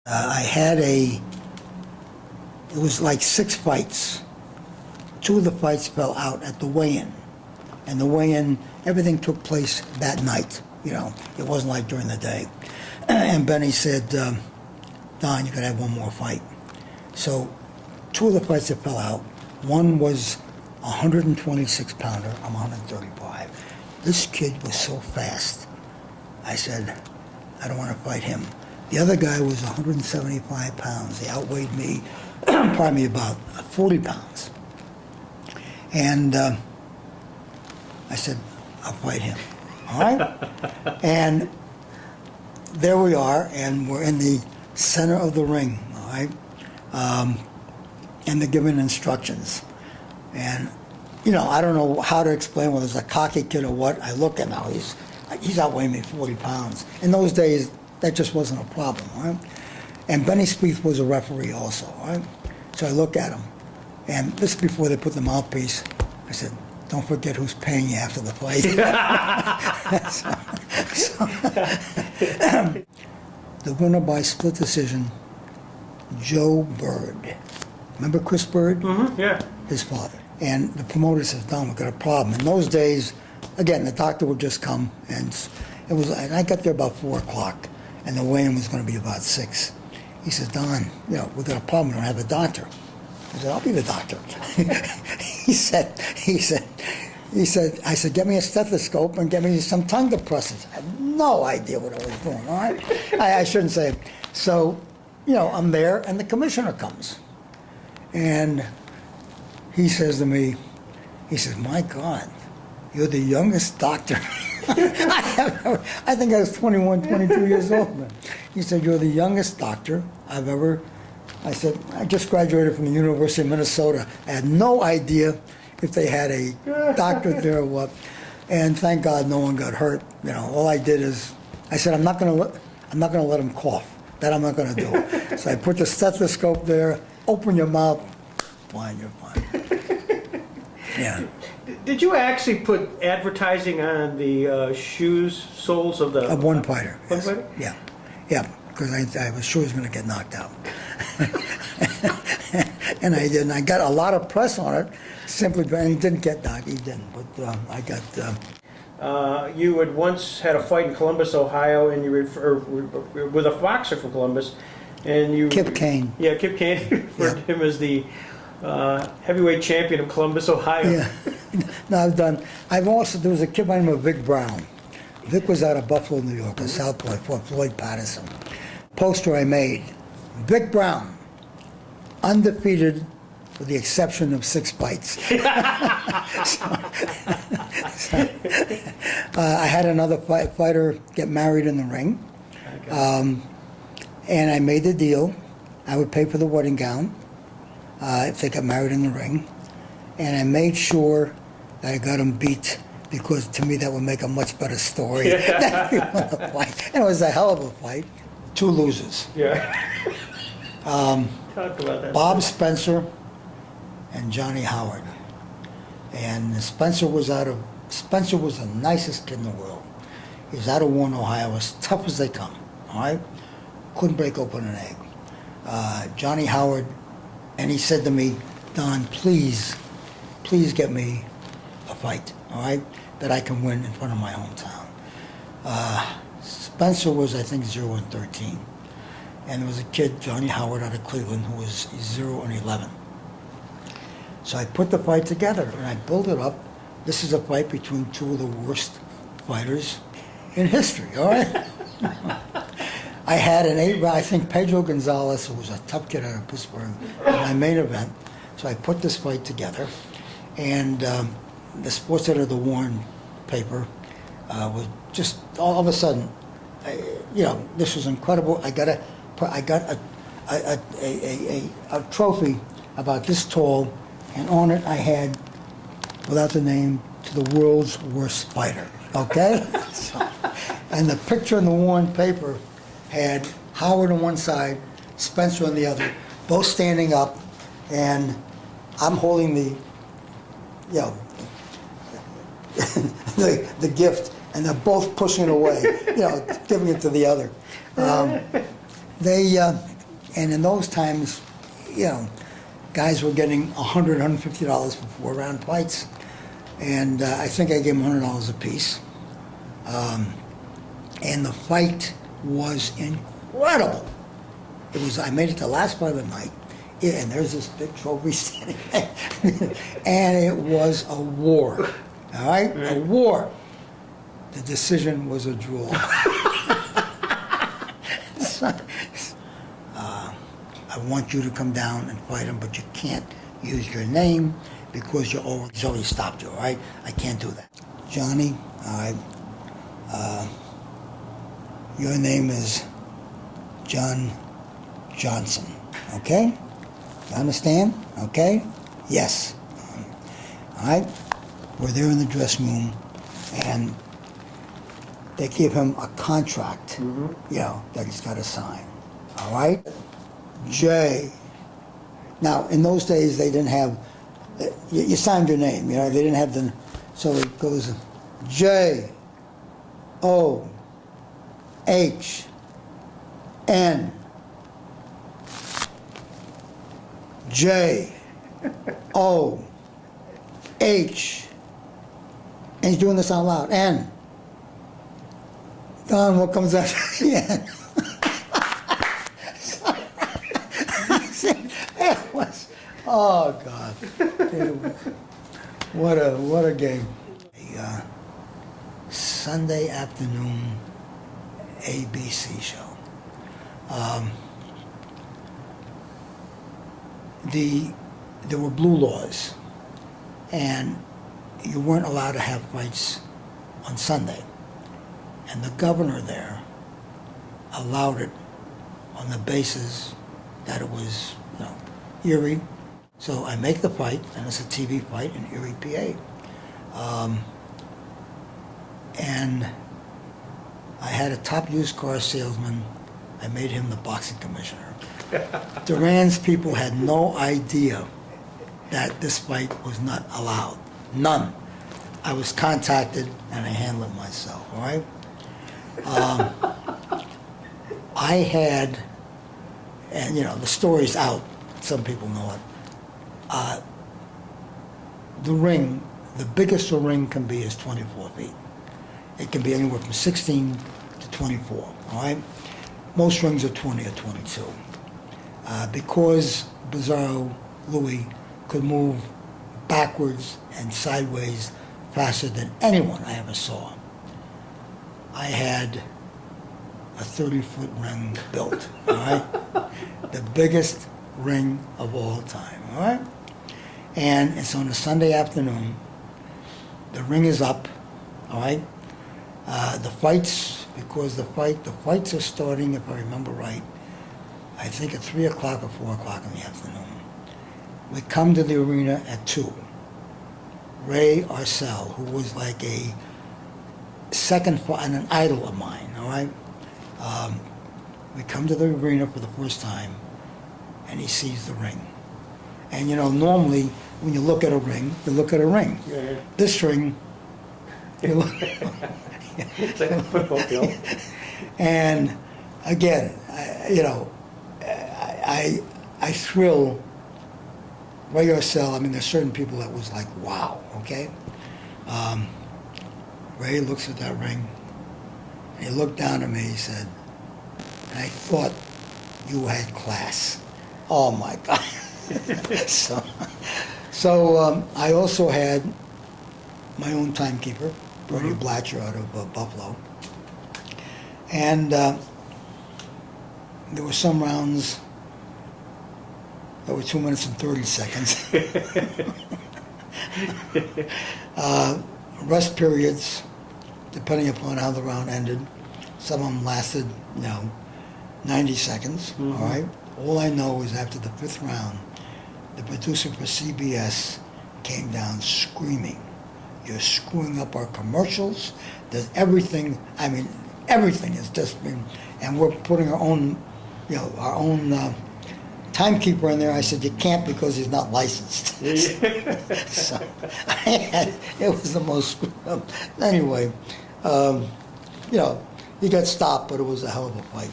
I had it was like 6 fights. 2 of the fights fell out at the weigh-in. And the weigh-in, everything took place that night. You know, it wasn't like during the day. And Benny said, Don, you could have one more fight. So 2 of the fights that fell out, one was a 126-pounder, I'm 135. This kid was so fast. I said, I don't want to fight him. The other guy was 175 pounds. He outweighed me, pardon me, about 40 pounds. And I said, I'll fight him. All right? And there we are, and we're in the center of the ring, all right? And they're giving instructions. And, you know, I don't know how to explain whether it's a cocky kid or what. I look at him now, he's outweighing me 40 pounds. In those days, that just wasn't a problem, all right? And Benny Spieth was a referee also, all right? So I look at him, and this is before they put the mouthpiece. I said, don't forget who's paying you after the fight. The winner by split decision, Joe Bird. Remember Chris Bird? Mm-hmm, yeah. His father. And the promoter says, Don, we've got a problem. In those days, again, the doctor would just come, and and I got there about 4 o'clock, and the weigh-in was going to be about 6. He says, Don, you know, we've got a problem. We don't have a doctor. I said, I'll be the doctor. I said, get me a stethoscope and get me some tongue depressants. I had no idea what I was doing, all right? I shouldn't say it. So, you know, I'm there, and the commissioner comes. And he says to me, he says, my God, you're the youngest doctor. I think I was 21, 22 years old then. He said, you're the youngest doctor I've ever. I said, I just graduated from the University of Minnesota. I had no idea if they had a doctorate there or what. And thank God no one got hurt. You know, all I did is, I said, I'm not gonna let him cough. That I'm not gonna do. So I put the stethoscope there, open your mouth, fine, you're fine. Yeah. Did you actually put advertising on the shoes soles of the... Of one fighter. One Yes. fighter? Yeah. Yeah, because I was sure he was going to get knocked out. And I did. And I got a lot of press on it, simply, and he didn't get knocked. He didn't. But I got... You had once had a fight in Columbus, Ohio, and you with a boxer from Columbus, and you... Kip Kane. Yeah, Kip Kane referred to him as the heavyweight champion of Columbus, Ohio. Yeah. No, there was a kid by the name of Vic Brown. Vic was out of Buffalo, New York, a Southpaw, fought Floyd Patterson. Poster I made, Vic Brown, undefeated with the exception of 6 fights. I had another fighter get married in the ring, and I made the deal. I would pay for the wedding gown if they got married in the ring, and I made sure that I got them beat, because to me that would make a much better story than if you won a fight. And it was a hell of a fight. 2 losers. Yeah. Talk about that. Bob Spencer and Johnny Howard. And Spencer was the nicest kid in the world. He was out of Warren, Ohio, as tough as they come, all right? Couldn't break open an egg. Johnny Howard, and he said to me, Don, please get me a fight, all right, that I can win in front of my hometown. Spencer was, I think, 0-13. And there was a kid, Johnny Howard, out of Cleveland, who was 0-11. So I put the fight together, and I built it up. This is a fight between 2 of the worst fighters in history, all right? I had an 8-round, I think Pedro Gonzalez, who was a tough kid out of Pittsburgh, in my main event. So I put this fight together, and the sports editor of the Warren paper was just, all of a sudden, you know, this was incredible. I got a trophy about this tall, and on it I had, without the name, to the world's worst fighter, okay? And the picture in the Warren paper had Howard on one side, Spencer on the other, both standing up, and I'm holding the, you know, the gift, and they're both pushing it away, you know, giving it to the other. And in those times, you know, guys were getting $100, $150 for 4-round fights. And I think I gave them $100 a piece. And the fight was incredible. It was, I made it the last fight of the night. Yeah, and there's this big trophy standing there. And it was a war. All right? A war. The decision was a draw. I want you to come down and fight him, but you can't use your name because he's already stopped you, all right? I can't do that. Johnny, all right, your name is John Johnson, okay? You understand? Okay? Yes. All right? We're there in the dressing room, and they give him a contract, you know, that he's got to sign. All right? J. Now, in those days, they didn't have, you signed your name, you know, they didn't have the, so it goes J, O, H, N, J, O, H, and he's doing this out loud, N. Don, what comes after the N? It was, oh God, what a game. A Sunday afternoon ABC show. There were blue laws, and you weren't allowed to have fights on Sunday. And the governor there allowed it on the basis that it was, you know, Erie. So I make the fight, and it's a TV fight in Erie, PA. And I had a top used car salesman. I made him the boxing commissioner. Duran's people had no idea that this fight was not allowed. None. I was contacted, and I handled it myself, all right? I had, and you know, the story's out, some people know it. The ring, the biggest a ring can be is 24 feet. It can be anywhere from 16 to 24, all right? Most rings are 20 or 22. Because Bizarro Louis could move backwards and sideways faster than anyone I ever saw, I had a 30-foot ring built, all right? The biggest ring of all time, all right? And it's on a Sunday afternoon. The ring is up, all right? The fights, because the fights are starting, if I remember right, I think at 3 o'clock or 4 o'clock in the afternoon. We come to the arena at 2. Ray Arcel, who was like a second and an idol of mine, all right? We come to the arena for the first time, and he sees the ring. And you know, normally when you look at a ring, you look at a ring. Yeah. This ring, you look It's like a football field. and again, I thrill Ray Arcel. I mean, there's certain people that was like, wow, okay? Ray looks at that ring, and he looked down at me, he said, and I thought you had class. Oh my God. So I also had my own timekeeper, Bernie Blatcher out of Buffalo. And there were some rounds that were 2 minutes and 30 seconds. Rest periods, depending upon how the round ended. Some of them lasted, 90 seconds, all right? All I know is after the 5th round, the producer for CBS came down screaming, "You're screwing up our commercials. There's everything, everything is just been," and we're putting our own, timekeeper in there. I said, "You can't because he's not licensed." So it was the most screwed up. Anyway, he got stopped, but it was a hell of a fight.